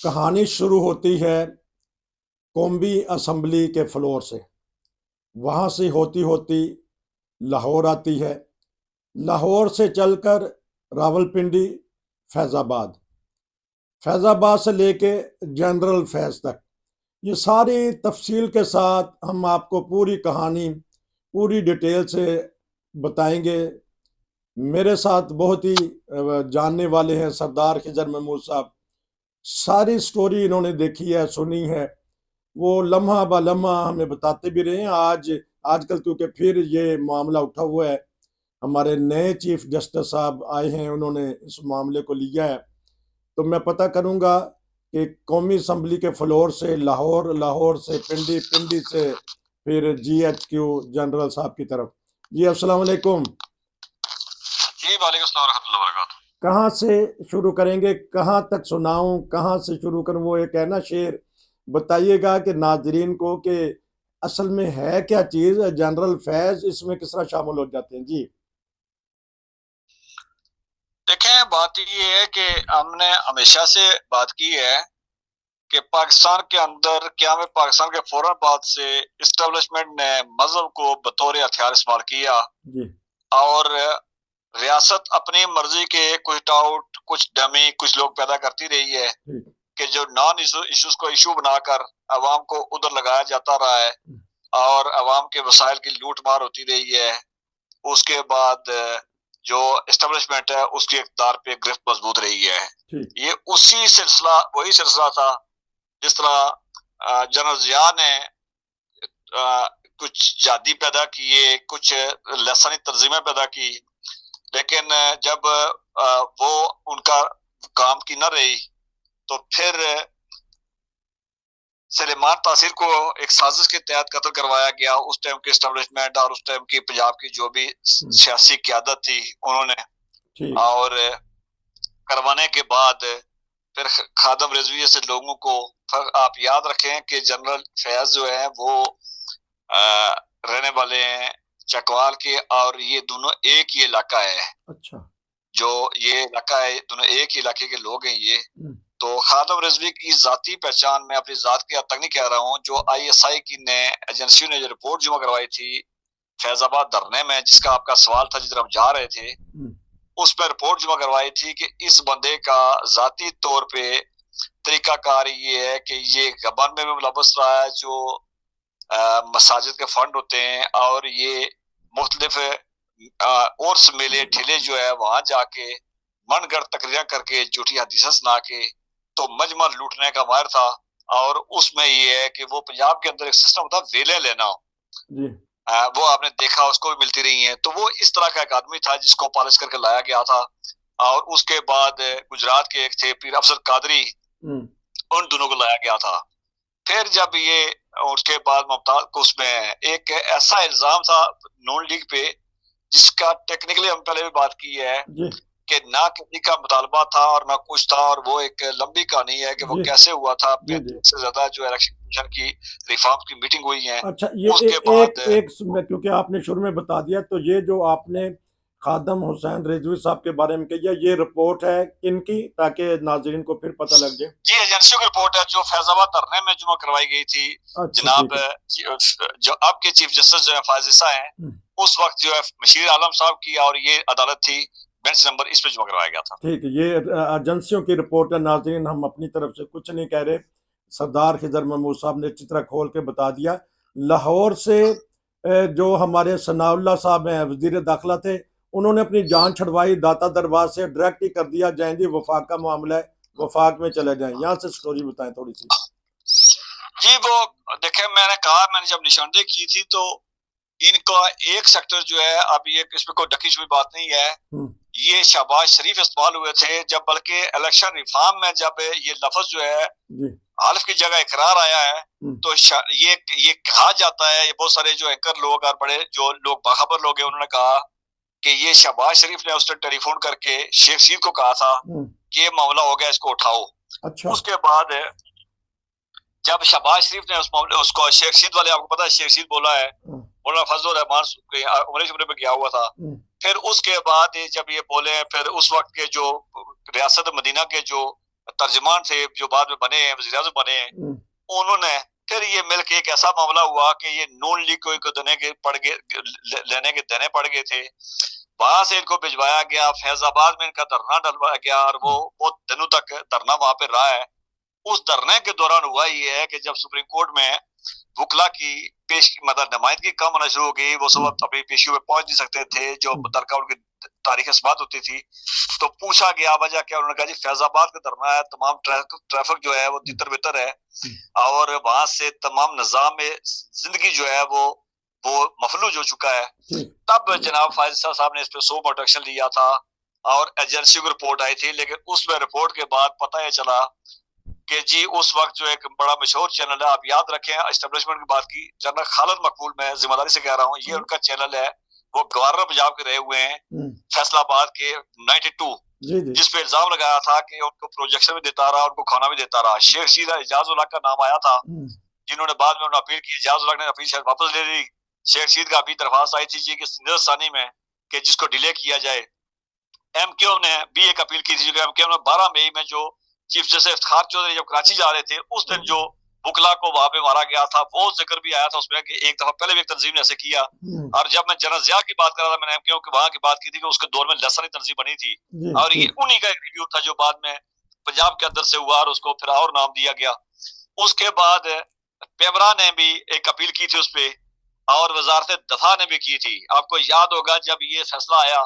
कहानी शुरू होती है कौमी असम्बली के फ्लोर से। वहाँ से होती होती लाहौर आती है। लाहौर से चलकर रावलपिंडी, फैज़ाबाद, फैज़ाबाद से लेके जनरल फैज़ तक, ये सारी तफसील के साथ हम आपको पूरी कहानी पूरी डिटेल से बताएंगे। मेरे साथ बहुत ही जानने वाले हैं सरदार खिजर महमूद साहब। सारी स्टोरी इन्होंने देखी है, सुनी है, वो लम्हा ब लम्हा हमें बताते भी रहे हैं। आजकल क्योंकि फिर ये मामला उठा हुआ है, हमारे नए चीफ जस्टिस साहब आए हैं, उन्होंने इस मामले को लिया है। तो मैं पता करूंगा कि कौमी असम्बली के फ्लोर से लाहौर, लाहौर से पिंडी, पिंडी से फिर GHQ जनरल साहब की तरफ। जी अस्सलाम वालेकुम। जी वालेकुम सलाम रहमतुल्लाहि व बरकातहू। कहाँ से शुरू करेंगे, कहाँ तक सुनाऊं, कहाँ से शुरू करूं? वो एक है ना शेर, बताइएगा कि नाजरीन को कि असल में है क्या चीज, जनरल फैज इसमें किस तरह शामिल हो जाते हैं। जी देखें, बात ये है कि हमने हमेशा से बात की है कि पाकिस्तान के अंदर क्या में पाकिस्तान के फौरन बाद से इस्टेब्लिशमेंट ने मजहब को बतौर हथियार इस्तेमाल किया जी और रियासत अपनी मर्जी के कुछ डाउट, कुछ डमी, कुछ लोग पैदा करती रही है कि जो नॉन इश्यूज को इशू बनाकर अवाम को उधर लगाया जाता रहा है और अवाम के वसाइल की लूट मार होती रही है। उसके बाद जो एस्टेब्लिशमेंट है उसकी इक़्तिदार पे गिरफ्त मजबूत रही है। ये वही सिलसिला था जिस तरह जनरल जिया ने कुछ जादी पैदा किए, कुछ लसानी तंजीमें पैदा की, लेकिन जब वो उनका काम की न रही तो फिर सलेमान तासीर को एक साजिश के तहत कत्ल करवाया गया। उस टाइम की एस्टेब्लिशमेंट और उस टाइम की पंजाब की जो भी सियासी क़यादत थी उन्होंने, और करवाने के बाद फिर खादम रिजवी से लोगों को, आप याद रखें कि जनरल फैज जो है वो रहने वाले हैं चकवाल के, और ये दोनों एक ही इलाका है। अच्छा, जो ये इलाका है, दोनों एक ही इलाके के लोग हैं ये। तो खादम रिजवी की जाती पहचान में अपनी जात के हद तक नहीं कह रहा हूँ। जो ISI की ने एजेंसी ने जो रिपोर्ट जमा करवाई थी फैजाबाद धरने में, जिसका आपका सवाल था, जिधर हम जा रहे थे, उस पर रिपोर्ट जमा करवाई थी कि इस बंदे का जाती तौर पे तरीकाकार ये है कि ये गबन में भी मुलव्वस रहा है, जो मसाजिद के फंड होते हैं, और ये मुख्तलिफ उर्स मेले ठेले जो है वहां जाके मनगढ़ तकरीरें करके झूठी हदीसें सुना के तो मजमा लूटने का माहिर था। और उसमें ये है कि वो पंजाब के अंदर एक सिस्टम होता है वेले लेना, वो आपने देखा, उसको भी मिलती रही है। तो वो इस तरह का एक आदमी था जिसको पॉलिश करके लाया गया था। और उसके बाद गुजरात के एक थे पीर अफजल कादरी, उन दोनों को लाया गया था। फिर जब ये, उसके बाद मुमताज को उसमें एक ऐसा इल्जाम था नून लीग पे, जिसका टेक्निकली हम पहले भी बात की है कि ना किसी का मुतालबा था और ना कुछ था, और वो एक लंबी कहानी है कि वो कैसे हुआ था। 35 से ज्यादा जो इलेक्शन कमीशन की रिफॉर्म की मीटिंग हुई है। अच्छा, ये उसके बाद क्योंकि आपने शुरू में बता दिया, तो ये जो आपने खादम हुसैन रिजवी साहब के बारे में कही, ये रिपोर्ट है किनकी, ताकि नाजरीन को फिर पता लग जाए? ये एजेंसियों की रिपोर्ट है जो फैजाबाद धरने में जमा करवाई गई थी। जनाब जो अब के चीफ जस्टिस जो है फाजिसा है, उस वक्त जो है मशीर आलम साहब की, और ये अदालत थी, बेंच नंबर इस पे जमा करवाया गया था। ठीक है, ये एजेंसियों की रिपोर्ट है। नाजरीन, हम अपनी तरफ से कुछ नहीं कह रहे, सरदार खिजर महमूद साहब ने अच्छी तरह खोल के बता दिया। लाहौर से जो हमारे सनाउल्लाह साहब हैं, वजीर दाखिला थे, उन्होंने अपनी जान छड़वाई, दाता दरबार से डायरेक्ट ही कर दिया, जाएं जी वफाक का मामला है, वफाक में चले जाएं। यहाँ से स्टोरी बताएं थोड़ी सी। जी, वो देखे, मैंने जब निशानदेही की थी तो इनका एक सेक्टर जो है, अब ये इसमें कोई ढकी छुपी बात नहीं है, ये शहबाज शरीफ इस्तेमाल हुए थे जब, बल्कि इलेक्शन रिफॉर्म में जब ये लफ्ज जो है हल्फ की जगह इकरार आया है, तो ये कहा जाता है, ये बहुत सारे जो एंकर लोग और बड़े जो लोग बाखबर लोग हैं, उन्होंने कहा कि ये शहबाज शरीफ ने उस टेलीफोन करके शेख रशीद को कहा था कि ये मामला हो गया, इसको उठाओ। अच्छा। उसके बाद जब शहबाज शरीफ ने उस मामले उसको, शेख रशीद वाले, आपको पता है शेख रशीद बोला है, बोला फजल रहमान उमर शुमरे में गया हुआ था। फिर उसके बाद जब ये बोले, फिर उस वक्त के जो रियासत मदीना के जो तर्जमान थे जो बाद में बने हैं, वज़ीर आज़म बने हैं, उन्होंने फिर ये मिलके एक ऐसा मामला हुआ कि ये नून लीग को देने के पड़ गए, लेने के देने पड़ गए थे। वहां से इनको भिजवाया गया, फैजाबाद में इनका धरना डलवाया गया और वो बहुत दिनों तक धरना वहां पे रहा है। उस धरने के दौरान हुआ ये है कि जब सुप्रीम कोर्ट में वकला की मतलब नुमाइंदगी कम होना शुरू हो गई, वो सब अपनी पेशियों में पहुंच नहीं सकते थे, जो मुतलका उनकी तारीख समात होती थी, तो पूछा गया वजह क्या, उन्होंने कहा जी फैजाबाद का धरना है, तमाम ट्रैफिक जो है वो तितर बितर है और वहां से तमाम निजाम में जिंदगी जो है वो मफलूज हो चुका है। तब जनाब फायद साहब ने इस पे 100 मोटर एक्शन लिया था और एजेंसी को रिपोर्ट आई थी, लेकिन उसमें रिपोर्ट के बाद पता ये चला कि जी उस वक्त जो एक बड़ा मशहूर चैनल है, आप याद रखें एस्टेब्लिशमेंट की बात की, जनरल खालिद मकबूल, मैं जिम्मेदारी से कह रहा हूँ, ये उनका चैनल है, वो गवर्नर पंजाब के रहे हुए हैं फैसलाबाद के 92, जिसपे इल्जाम लगाया था कि उनको प्रोजेक्शन भी देता रहा, उनको खाना भी देता रहा। शेख सीधा इजाज उल हक का नाम आया था, जिन्होंने बाद में अपील की, इजाज उल हक ने अपील शायद वापस ले ली। शेख सीध का अभी दरख्वास्त आई थी जी कि निजरसानी में कि जिसको डिले किया जाए। एमक्यू ने भी एक अपील की थी, एमक्यू ने 12 मई में जो चीफ जस्टिस इफ्तिखार चौधरी जब कराची जा रहे थे उस दिन जो बुकला को वहां पे मारा गया था, वो जिक्र भी आया था उसमें कि एक दफा पहले भी एक तंजीम ने ऐसे किया। और जब मैं जनरल जिया की बात कर रहा था, मैंने एमक्यू की वहां की बात की थी कि उसके दौर में लसनी तंजीम बनी थी और ये उन्हीं का एक रिव्यू था जो बाद में पंजाब के अंदर से हुआ और उसको फिर और नाम दिया गया। उसके बाद पेमरा ने भी एक अपील की थी उस पर और वजारत दफा ने भी की थी। आपको याद होगा जब ये फैसला आया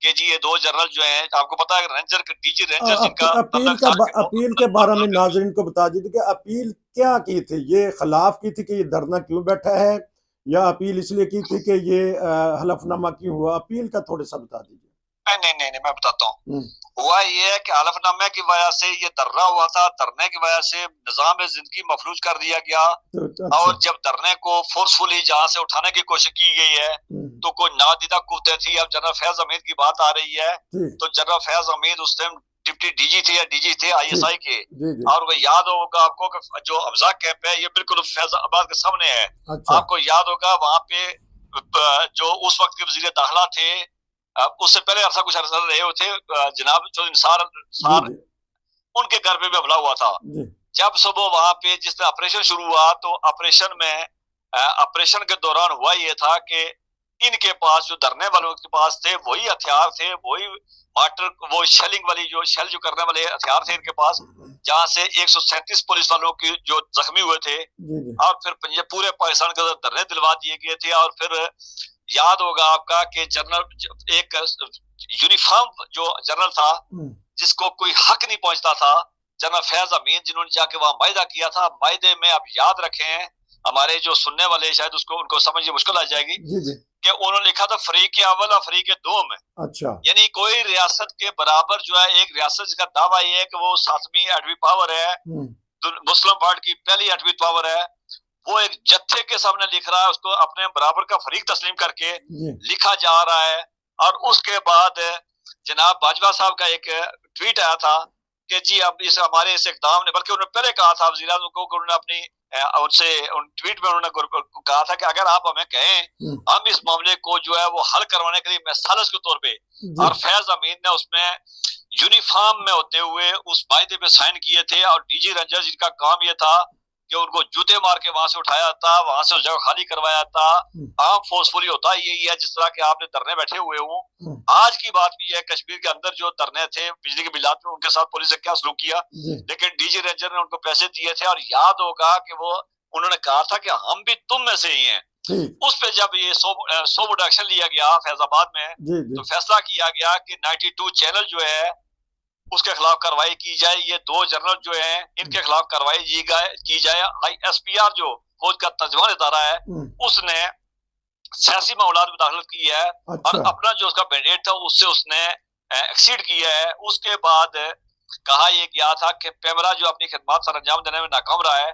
कि जी ये 2 जनरल जो हैं, आपको पता है रेंजर डीजी रेंजर जिनका अपील के बारे में नाज़रीन को बता दीजिए कि अपील क्या की थी, ये खिलाफ की थी कि ये धरना क्यों बैठा है, या अपील इसलिए की थी कि ये हलफनामा क्यों हुआ, अपील का थोड़ा सा बता दीजिए। नहीं मैं बताता हूँ। हुआ ये है कि हलफनामे की वजह से ये धरना हुआ था, धरने की वजह से निजाम जिंदगी मफलूज कर दिया गया। और जब धरने को फोर्सफुली जहाँ से उठाने की कोशिश की गई है तो कोई नादीदा कुत्ते थी। अब जनरल फैज हमीद की बात आ रही है, तो जनरल फैज हमीद उस टाइम डिप्टी डीजी थे या डीजी थे ISI के, और वो याद होगा आपको कि जो अफजा कैंप है ये बिल्कुल फैजाबाद के सामने है। आपको याद होगा वहां पे जो उस वक्त के वजीर दाखिला थे, उससे पहले अरसा कुछ अरसा रहे हुए थे जनाब चौधरी निसार, उनके घर पे भी हमला हुआ था। जब सुबह वहां पे जिस तरह ऑपरेशन शुरू हुआ, तो ऑपरेशन में ऑपरेशन के दौरान हुआ ये था कि इनके पास जो धरने वालों के पास थे वही हथियार थे, वही मार्टर, वो शेलिंग वाली जो शेल जो करने वाले हथियार थे इनके पास, जहां से 137 पुलिस वालों की जो जख्मी हुए थे और फिर पूरे पाकिस्तान के अंदर धरने दिलवा दिए गए थे। और फिर याद होगा आपका कि जनरल एक यूनिफॉर्म जो जनरल था जिसको कोई हक नहीं पहुंचता था, जनरल फैज अमीन, जिन्होंने जाके वहां वायदा किया था। वायदे में आप याद रखें, हमारे जो सुनने वाले शायद उनको समझने मुश्किल आ जाएगी कि उन्होंने लिखा था फरीक अव्वल और फरीक दोम। अच्छा, यानी कोई रियासत के बराबर जो है एक रियासत जिसका दावा ये है कि वो 7वीं 8वीं पावर है, मुस्लिम वर्ल्ड की पहली 8वीं पावर है, वो एक जत्थे के सामने लिख रहा है, उसको अपने बराबर का फरीक तस्लीम करके लिखा जा रहा है। और उसके बाद जनाब बाजवा साहब का एक ट्वीट आया था कि जी अब इस हमारे इस इक़दाम ने, बल्कि उन्होंने पहले कहा था वज़ीर आज़म को, उन्होंने अपनी उनसे उन ट्वीट में उन्होंने कहा था कि अगर आप हमें कहें हम इस मामले को जो है वो हल करवाने के लिए मैं सालिस के तौर पे, और फैज अमीन ने उसमें यूनिफॉर्म में होते हुए उस वायदे पे साइन किए थे। और डीजी रेंजर जिनका काम ये था कि उनको जूते मार के वहां से उठाया था, वहां से उस जगह खाली करवाया था। आम फोर्सफुली होता यही है, जिस तरह के आपने धरने बैठे हुए हूँ। आज की बात भी है, कश्मीर के अंदर जो धरने थे बिजली के बिलात में, उनके साथ पुलिस ने क्या सलूक किया, लेकिन डीजी रेंजर ने उनको पैसे दिए थे। और याद होगा कि वो उन्होंने कहा था कि हम भी तुम में से ही हैं। उस पे जब ये 100 वोट एक्शन लिया गया फैजाबाद में, तो फैसला किया गया कि 92 चैनल जो है उसके खिलाफ कार्रवाई की जाए। ये 2 जनरल जो हैं इनके खिलाफ कार्रवाई की जाए। ISPR जो फौज का तर्जुमान इदारा है, उसने सियासी मामलात में दाखिल की है। अच्छा। और अपना जो उसका मैंडेट था उससे उसने एक्सीड किया है। उसके बाद कहा यह गया था कि पेमरा जो अपनी खिदमत सर अंजाम देने में नाकाम रहा है,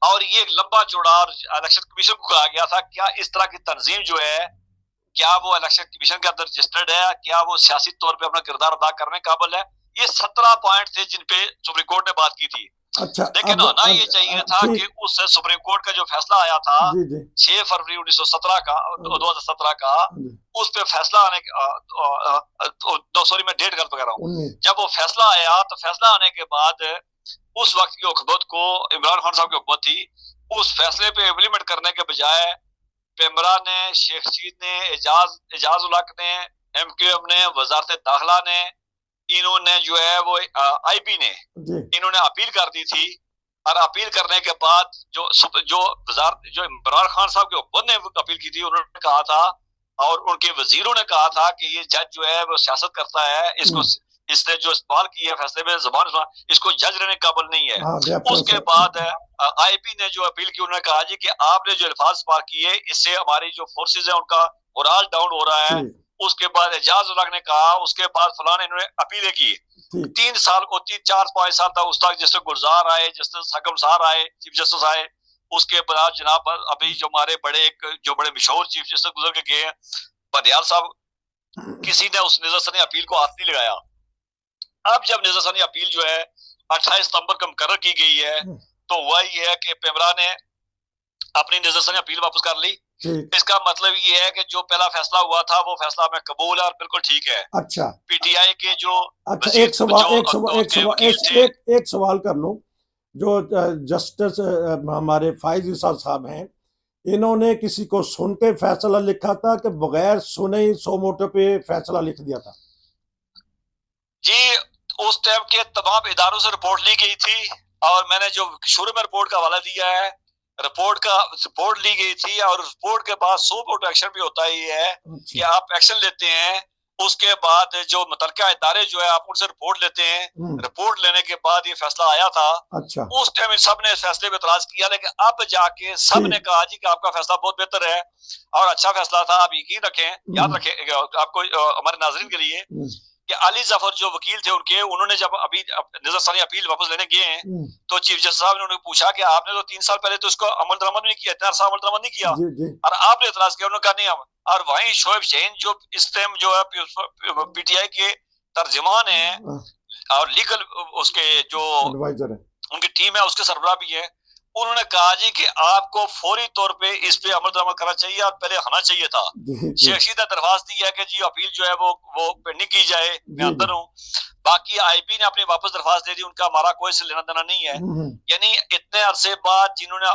और ये लंबा चौड़ा इलेक्शन कमीशन को कहा गया था क्या इस तरह की तंजीम जो है, क्या वो इलेक्शन कमीशन के अंदर रजिस्टर्ड है, क्या वो सियासी तौर पे अपना किरदार अदा करने काबिल है, ये 17 पॉइंट थे जिन पे सुप्रीम कोर्ट ने बात की थी। अच्छा, लेकिन होना ये चाहिए था कि उस सुप्रीम कोर्ट का जो फैसला आया था 6 फरवरी 1917 का 2017 का, उस पे फैसला आने सॉरी मैं डेट गलत कह रहा हूँ, जब वो फैसला आया तो फैसला आने के बाद उस वक्त की हुकूमत को, इमरान खान साहब की हुकूमत थी, उस फैसले पे इम्प्लीमेंट करने के बजाय पेमरा ने, शेख रशीद ने, एजाज उल हक ने, MQM ने, वजारत दाखिला ने, इन्होंने जो है वो IB ने इन्होंने अपील कर दी थी। और अपील करने के बाद जो इमरान खान साहब की हुकूमत ने अपील की थी, उन्होंने कहा था और उनके वजीरों ने कहा था कि ये जज जो है वो सियासत करता है, इसने जो इस्तेमाल की है फैसले में जबान, इसको जज रहने काबिल नहीं है। उसके बाद IB ने जो अपील की, उन्होंने कहा जी कि आपने जो अल्फाज इस्तेमाल किए इससे हमारी जो फोर्सेज है उनका मोराल डाउन हो रहा है। उसके बाद एजाज उल हक ने कहा, उसके बाद फलाने इन्होंने अपीलें की। 3 साल को 4-5 साल तक उस तक जैसे गुलजार आए, जस्टिस हकमसार आए, चीफ जस्टिस आए। उसके बाद जनाब अभी जो हमारे बड़े मशहूर चीफ जस्टिस गुजर के गए हैं बंदियाल साहब, किसी ने उस निज़रसानी अपील को हाथ नहीं लगाया। अब जब निज़रसानी अपील जो है 28 सितंबर को मुकर्रर की गई है, तो हुआ ये है कि पेमरा ने अपनी निज़रसानी अपील वापस कर ली। इसका मतलब ये है कि जो पहला फैसला हुआ था वो फैसला हमें कबूल है और बिल्कुल ठीक है। अच्छा, PTI के जो एक सवाल कर लूं, जो जस्टिस हमारे फाइज इसाक साहब हैं, इन्होंने किसी को सुन के फैसला लिखा था कि बगैर सुने ही सो मोटो पे फैसला लिख दिया था? जी, उस टाइम के तमाम इदारों से रिपोर्ट ली गई थी और मैंने जो शुरू में रिपोर्ट का हवाला दिया है, रिपोर्ट ली गई थी और रिपोर्ट के बाद सो मोटो एक्शन भी होता ही है कि आप एक्शन लेते हैं। उसके बाद जो मुतलका इदारे जो है आप उनसे रिपोर्ट लेते हैं। रिपोर्ट लेने के बाद ये फैसला आया था। अच्छा। उस टाइम सब ने इस फैसले पे इतराज किया, लेकिन अब जाके सब ने कहा जी कि आपका फैसला बहुत बेहतर है और अच्छा फैसला था। आप यकीन रखें, याद रखें आपको, हमारे नाज़रीन के लिए, कि अली जफर जो वकील थे उन्होंने जब अभी निज़रसानी अपील वापस लेने गए हैं तो चीफ जस्टिस साहब ने उन्होंने पूछा कि आपने तो 3 साल पहले तो इसको अमल दरामद नहीं किया, 4 साल अमल दरामद नहीं किया और आपने इतराज किया। उन्होंने कहा नहीं हम। और वहीं शोएब शहीन जो इस टाइम जो है PTI के तर्जमान है और लीगल उसके जो एडवाइजर है, उनकी टीम है, उसके सरबराह भी है, उन्होंने कहा जी कि आपको फौरी तौर पे इस पे अमल दरामद करना चाहिए और पहले होना चाहिए था। शेख रशीद ने दरख्वास्त दी है कि जी अपील जो है वो पेंडिंग की जाए, मैं अंदर हूँ। बाकी IB ने अपनी वापस दरख्वास्त दे दी, उनका हमारा कोई से लेना देना नहीं है। यानी इतने अरसे बाद जिन्होंने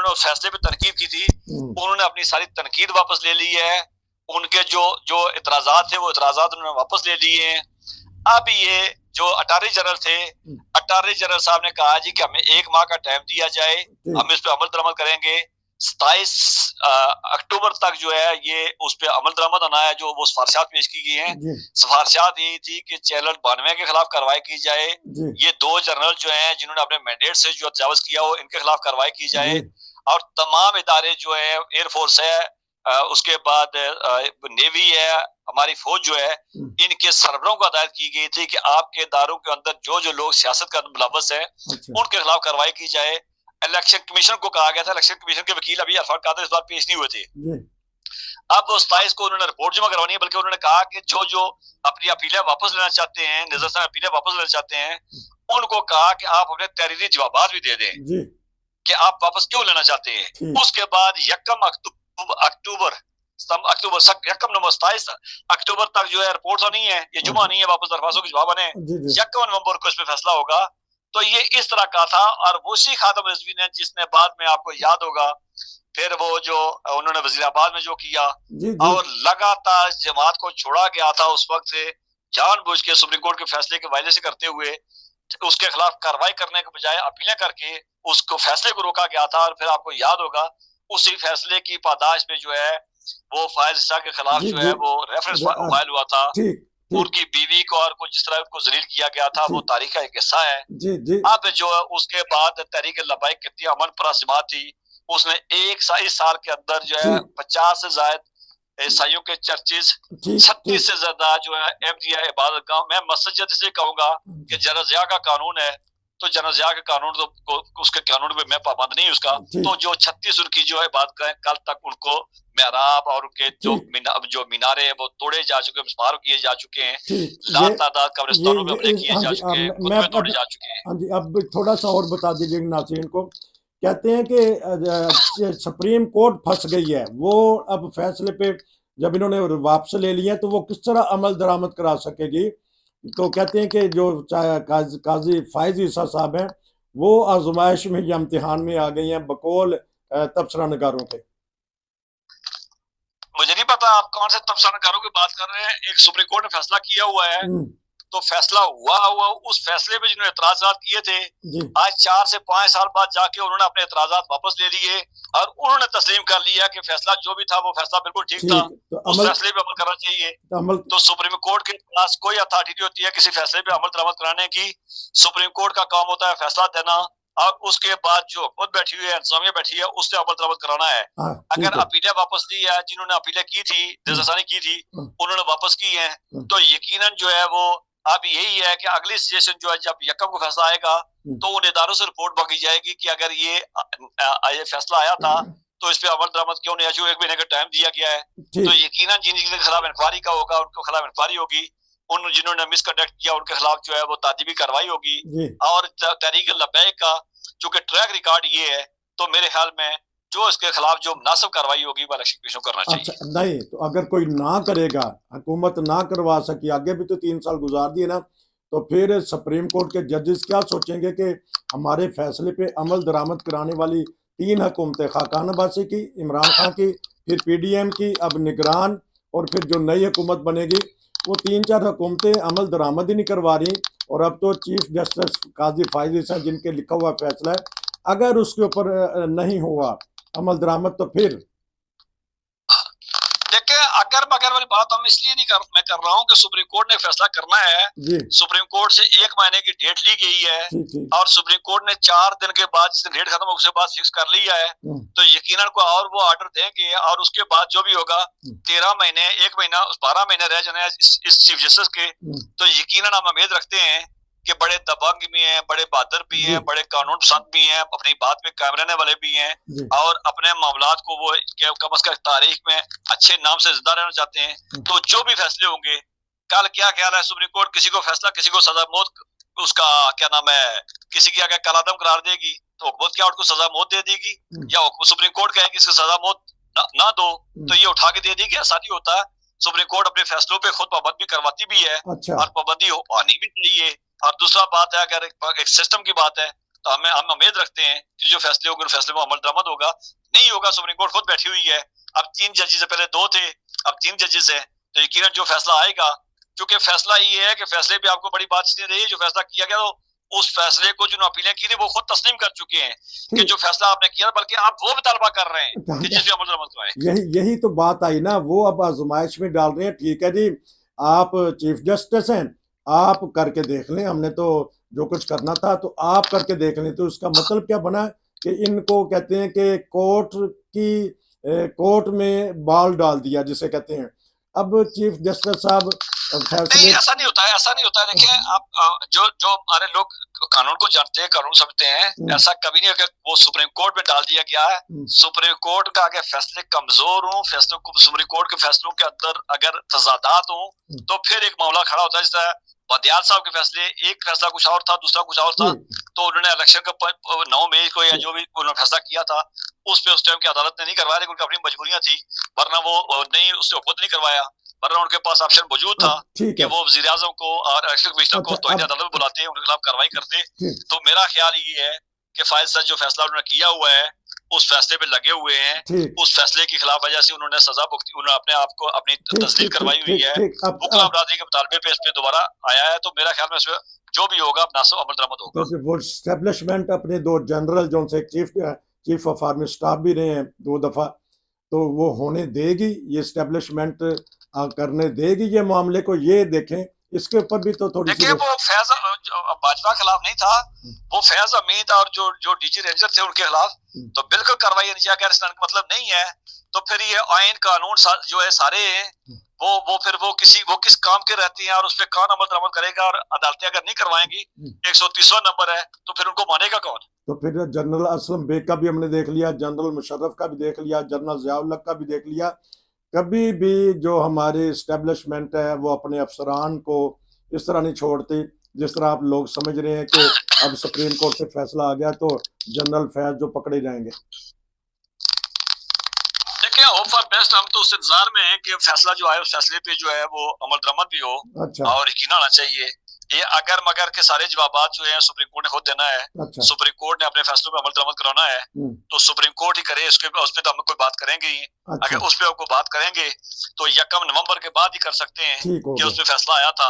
उस फैसले पे तनकीद की थी, उन्होंने अपनी सारी तनकीद वापस ले ली है। उनके जो इतराजात थे वो इतराजात उन्होंने वापस ले लिए हैं। अब ये जो अटॉर्नी जनरल थे, अटॉर्नी जनरल साहब ने कहा जी कि हमें 1 माह का टाइम दिया जाए, हम इस पे अमल दरामद करेंगे। 27 अक्टूबर तक जो है ये उस पे अमल दरामद आना है। जो वो सिफारिशात पेश की गई हैं, सिफारिशात यही थी कि चैनल 92 के खिलाफ कार्रवाई की जाए। ये 2 जनरल जो हैं जिन्होंने अपने मैंडेट से जो तजावुज किया हो, इनके खिलाफ कार्रवाई की जाए। और तमाम इदारे जो है, एयरफोर्स है, उसके बाद नेवी है, हमारी फौज जो है, इनके सरबराहों को हदायत की गई थी कि आपके इदारों के अंदर जो लोग सियासत का मुलव्वस है उनके खिलाफ कार्रवाई की जाए। इलेक्शन कमीशन को कहा गया था, इलेक्शन कमीशन के वकील अभी अरफात कादिर इस बार पेश नहीं हुए थे। अब 27 को उन्होंने रिपोर्ट जमा करवानी है, बल्कि उन्होंने कहा कि जो अपनी अपीलें वापस लेना चाहते हैं, निज़रसानी अपीलें वापस लेना चाहते हैं, उनको कहा कि आप अपने तहरीरी जवाब भी दे दें कि आप वापस क्यों लेना चाहते हैं। उसके बाद 27 अक्टूबर तक जो है रिपोर्ट तो नहीं है, ये जुमा नहीं है, वापस दरख्वास्तों के जवाब आने 1 नवंबर को इस पे फैसला होगा। तो ये इस तरह का था। और उसी खातम रिजवी ने, जिसने बाद में आपको याद होगा फिर वो जो उन्होंने वजीराबाद में जो किया और लगातार जमात को छोड़ा गया था, उस वक्त से जानबूझ के सुप्रीम कोर्ट के फैसले के वायदे से करते हुए उसके खिलाफ कार्रवाई करने के बजाय अपीलें करके उसको फैसले को रोका गया था। और फिर आपको याद होगा उसी फैसले की पादाश में जो है वो फायज इसाक के खिलाफ जो है वो रेफरेंस फाइल हुआ था। उनकी बीवी को और जिस तरह उनको जलील किया गया था, वो तारीख का एक हिस्सा है। अब जो है उसके बाद तहरीक लबाइक कितनी अमन पर जमात थी, उसने इस साल के अंदर जो है 50 से ज्यादा ईसाइयों के चर्चेज, 36 से ज्यादा जो है MDI इबादत गांव, मैं मस्जिद इसलिए कहूंगा कि जरजिया का कानून है तो जनरल जिया के कानून उसके कानून पे मैं पाबंद नहीं उसका। तो जो 36 उनकी जो है बात करें, कल तक उनको मेहराब और उनके जो मीनारे हैं वो तोड़े जा चुके, मिसमार किए जा चुके हैं, लातादाद कब्रिस्तानों पे हमले किए जा चुके हैं, खुतबे तोड़े जा चुके हैं। हाँ जी, अब थोड़ा सा और बता दीजिए नाज़रीन को। कहते हैं कि सुप्रीम कोर्ट फंस गई है, वो अब फैसले पे जब इन्होंने वापस ले लिया तो वो किस तरह अमल दरामद करा सकेगी। तो कहते हैं कि जो काजी फायज ईसा साहब हैं वो आजमाइश में या इम्तिहान में आ गई हैं बकौल तबसरा नगारों के। मुझे नहीं पता आप कौन से तबसरा नगारों की बात कर रहे हैं। एक सुप्रीम कोर्ट ने फैसला किया हुआ है, तो फैसला हुआ उस फैसले पे जिन्होंने एतराजात किए थे, आज 4 से 5 साल बाद जाके उन्होंने अपने एतराजात वापस ले लिए और उन्होंने तस्लीम कर लिया कि फैसला जो भी था वो फैसला बिल्कुल ठीक था, तो उस फैसले पे अमल करना चाहिए। तो सुप्रीम कोर्ट के पास कोई अथॉरिटी नहीं होती है किसी फैसले पे अमल दरामद कराने की। सुप्रीम कोर्ट का काम होता है फैसला देना और उसके बाद जो खुद बैठी हुई है, इंतजामिया बैठी है, उससे अमल दरामद कराना है। अगर अपीलें वापस ली है, जिन्होंने अपीलें की थी, दिलजसानी की थी, उन्होंने वापस की है, तो यकीनन जो है वो अब यही है कि अगली सेशन जो है जब यकम को फैसला आएगा तो उन इदारों से रिपोर्ट मांगी जाएगी कि अगर ये फैसला आया था तो इस पे अमल दरामद क्यों नहीं, जो 1 महीने का टाइम दिया गया है, तो यकीनन जिनके खिलाफ इंक्वायरी का होगा उनके खिलाफ इंक्वायरी होगी, उन जिन्होंने मिसकंडक्ट किया उनके खिलाफ जो है वो तादीबी कार्रवाई होगी। और तहरीक लब्बैक का चूंकि ट्रैक रिकॉर्ड ये है, तो मेरे ख्याल में जो इसके खिलाफ जो मुनासिब कार्रवाई होगी वो इलेक्शन कमीशन करना चाहिए। अच्छा, नहीं तो अगर कोई ना करेगा, हुकूमत ना करवा सकी, आगे भी तो 3 साल गुजार दिए ना, तो फिर सुप्रीम कोर्ट के जजेस क्या सोचेंगे कि हमारे फैसले पे अमल दरामद कराने वाली 3 हुकूमतें, खाकान अब्बासी की, इमरान खान की, फिर PDM की, अब निगरान, और फिर जो नई हुकूमत बनेगी वो 3-4 हुकूमतें अमल दरामद ही नहीं करवा रही। और अब तो चीफ जस्टिस काजी फायज ईसा जिनके लिखा हुआ फैसला है, अगर उसके ऊपर नहीं हुआ अमल दरामद तो फिर देखिए अगर मगर वाली बात हम इसलिए नहीं मैं कर रहा हूँ कि सुप्रीम कोर्ट ने फैसला करना है, सुप्रीम कोर्ट से 1 महीने की डेट ली गई है और सुप्रीम कोर्ट ने 4 दिन के बाद डेट खत्म हो उसके बाद फिक्स कर लिया है, तो यकीनन को और वो ऑर्डर देंगे और उसके बाद जो भी होगा 13 महीने 1 महीना 12 महीने रह जाने इस चीफ जस्टिस के, तो यकीनन हम उम्मीद रखते हैं कि बड़े दबंग भी हैं, बड़े बहादुर भी हैं, बड़े कानून पसंद भी हैं, अपनी बात पे कायम रहने वाले भी हैं और अपने मामलात को वो कम अज कम तारीख में अच्छे नाम से जिंदा रहना चाहते हैं। तो जो भी फैसले होंगे, कल क्या ख्याल है सुप्रीम कोर्ट किसी को फैसला, किसी को सजा मौत, उसका क्या नाम है, किसी की अगर कलादम करार देगी तो हुकूमत क्या उसको सजा मौत दे देगी, या सुप्रीम कोर्ट कहेगी इसको सजा मौत ना दो तो ये उठा के दे देगी? ऐसा नहीं होता। सुप्रीम कोर्ट अपने फैसलों पे खुद पाबंद भी करवाती भी है और पाबंदी आनी भी चाहिए। और दूसरा बात है, अगर एक सिस्टम की बात है तो हम उम्मीद रखते हैं कि जो फैसले होंगे फैसले में अमल दरामद होगा। नहीं होगा, सुप्रीम कोर्ट खुद बैठी हुई है, अब 3 जजेस है, पहले 2 थे अब 3 जजेस है, तो यकीनन जो फैसला आएगा, क्योंकि फैसला ये है कि फैसले पे आपको बड़ी बात नहीं रही, जो फैसला किया गया तो उस फैसले को जो अपीलें की थी वो खुद तस्लीम कर चुके हैं कि जो फैसला आपने किया, बल्कि आप वो भी तलबा कर रहे हैं कि जिसमें अमल दरामद कराएं। यही तो बात आई ना, वो अब आजमाइश में डाल रहे हैं। ठीक है जी, आप चीफ जस्टिस हैं, आप करके देख लें, हमने तो जो कुछ करना था तो आप करके देख लें। तो उसका मतलब क्या बना कि इनको कहते हैं कि कोर्ट में बाल डाल दिया जिसे कहते हैं। अब चीफ जस्टिस साहब नहीं, ऐसा नहीं होता है, ऐसा नहीं होता है। देखिए आप जो हमारे लोग कानून को जानते हैं, कानून समझते हैं, ऐसा कभी नहीं होगा वो सुप्रीम कोर्ट में डाल दिया गया है। सुप्रीम कोर्ट का अगर फैसले कमजोर हों, फैसलों को सुप्रीम कोर्ट के फैसलों के अंदर अगर तजादात हों, तो फिर एक मामला खड़ा होता है। जैसे बदियाल साहब के फैसले, एक फैसला कुछ और था, दूसरा कुछ और था, तो उन्होंने इलेक्शन का 9 मई को या जो भी उन्होंने फैसला किया था उस पे उस टाइम की अदालत ने नहीं करवाया, लेकिन उनकी अपनी मजबूरियां थी, वरना वो नहीं उससे खुद नहीं करवाया, वरना उनके पास ऑप्शन मौजूद था कि वो वजीर आजम को और इलेक्शन कमिश्नर को तौहीन अदालत में बुलाते, उनके खिलाफ कार्रवाई करते। तो मेरा ख्याल ये है कि फायद साहब जो फैसला उन्होंने किया हुआ है उस फैसले पे लगे हुए हैं, उस फैसले की खिलाफ वजह से उन्होंने सजा भुगती, उन्होंने अपने आप को अपनी तस्दीक करवाई हुई है, मुकला बरादरी के मुतालबे पे इस पे दोबारा आया है। तो मेरा ख्याल में इसमें जो भी होगा मुनासिब अमल दरामद होगा। तो वो एस्टेब्लिशमेंट अपने 2 जनरल जो से चीफ ऑफ आर्मी स्टाफ भी रहे हैं 2 दफा, तो वो होने देगी, ये एस्टेब्लिशमेंट करने देगी ये मामले को। ये देखें इसके ऊपर भी तो थोड़ी सी देखिए वो फैज भाजपा के खिलाफ नहीं था, वो फैज अमीद और जो डीजी रेंजर थे उनके खिलाफ तो बिल्कुल कार्रवाई नहीं चाहिए। अगर इसका मतलब नहीं है तो फिर ये आइन कानून जो है सारे वो फिर वो किस काम के रहती हैं और उस पर कौन अमल दरामद करेगा, और अदालतें अगर नहीं करवाएंगी 130वां नंबर है तो फिर उनको मानेगा कौन। तो फिर जनरल असलम बेग का भी हमने देख लिया, जनरल मुशर्रफ का भी देख लिया, जनरल ज़ियाउल हक का भी देख लिया। कभी भी जो हमारी इस्टेब्लिशमेंट है वो अपने अफसरान को इस तरह नहीं छोड़ती जिस तरह आप लोग समझ रहे हैं कि अब सुप्रीम कोर्ट से फैसला आ गया तो जनरल फैज जो पकड़े जाएंगे। देखिए होप फॉर बेस्ट, हम तो उस इंतजार में हैं कि फैसला जो आए उस फैसले पे जो है वो अमल दरामद भी हो। अच्छा। और यकीन आना चाहिए। ये अगर मगर के सारे जवाब जो है सुप्रीम कोर्ट ने खुद देना है। अच्छा। सुप्रीम कोर्ट ने अपने फैसलों पे अमल दरामद कराना है तो सुप्रीम कोर्ट ही करे, उस पे तो हम कोई बात करेंगे ही। अच्छा। अगर उस पे आपको बात करेंगे तो 1 नवंबर के बाद ही कर सकते हैं कि उस पे फैसला आया था,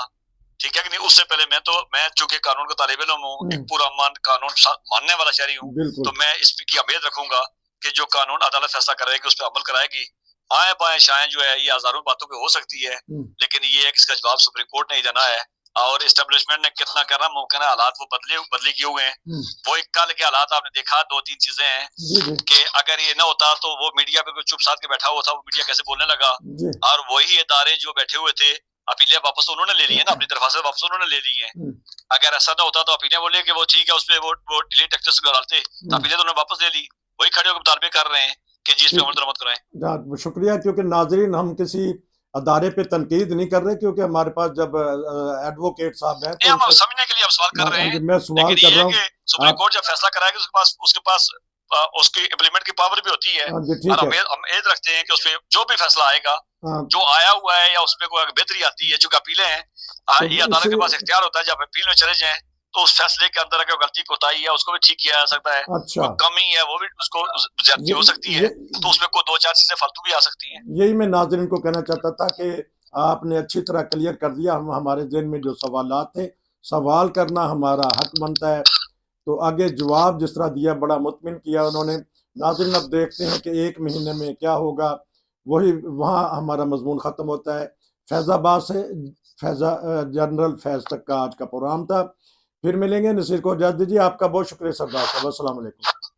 ठीक है कि नहीं। उससे पहले मैं चूंकि कानून का तालिब इल्म हूँ, एक पूरा कानून मानने वाला शहरी हूँ, तो मैं इस की उम्मीद रखूंगा कि जो कानून अदालत फैसला करेगी उस पर अमल कराएगी। आए बाएं शाएं जो है ये हजारों बातों पे हो सकती है, लेकिन ये एक इसका जवाब सुप्रीम कोर्ट ने ही देना है। और एस्टेब्लिशमेंट ने कितना करना मुमकिन है, हालात वो बदले किए हुए हैं। वो एक कल के हालात आपने देखा, 2-3 चीजें हैं कि अगर ये ना होता तो वो मीडिया पे कोई चुप साध के बैठा हुआ था, वो मीडिया कैसे बोलने लगा। और वही इदारे जो बैठे हुए थे अपीलें वापस उन्होंने ले ली है ना, अपनी दरख्वास्त वापस उन्होंने ले ली है। अगर ऐसा ना होता तो अपीलें बोले कि वो ठीक है उस पर वो डिलीट एक्सेस डालते, तो अपीलें तो उन्होंने वापस ले ली। वही खड़े होकर मुतालबे कर रहे हैं कि जी इस पे अमल दरामद कराएं। शुक्रिया, क्योंकि नाजरीन हम किसी अदारे पे तनकीद नहीं कर रहे, क्योंकि हमारे पास जब एडवोकेट साहब हैं तो हम समझने के लिए हम सवाल कर रहे हैं। मैं सवाल कर रहा हूँ, सुप्रीम कोर्ट जब फैसला कराएगी उसके पास उसकी इम्प्लीमेंट की पावर भी होती है। और हम उम्मीद रखते हैं कि उसपे जो भी फैसला आएगा, जो आया हुआ है या उसपे कोई बेहतरी आती है, चूंकि अपीलें हैं, ये अदालत के पास इख्तियार होता है जब अपील में चले जाएं तो उस फैसले के अंदर अगर गलती कोताही है उसको भी ठीक किया जा सकता है। अच्छा। कमी है वो भी उसको ज्यादती हो सकती है, तो उसमें कोई 2-4 चीजें फालतू भी आ सकती हैं। यही मैं नाज़रीन को कहना चाहता था कि आपने अच्छी तरह क्लियर कर दिया। हम हमारे ज़हन में जो सवालात थे, सवाल करना हमारा हक बनता है, तो आगे जवाब जिस तरह दिया बड़ा मुतमिन किया उन्होंने। नाज़रीन अब देखते हैं कि 1 महीने में क्या होगा, वही वहाँ हमारा मजमून ख़त्म होता है। फैज़ाबाद से जनरल फैज़ तक का आज का प्रोग्राम था। फिर मिलेंगे, नसीर को इजाज़त दीजिए। आपका बहुत शुक्रिया सरदार साहब। अस्सलाम वालेकुम।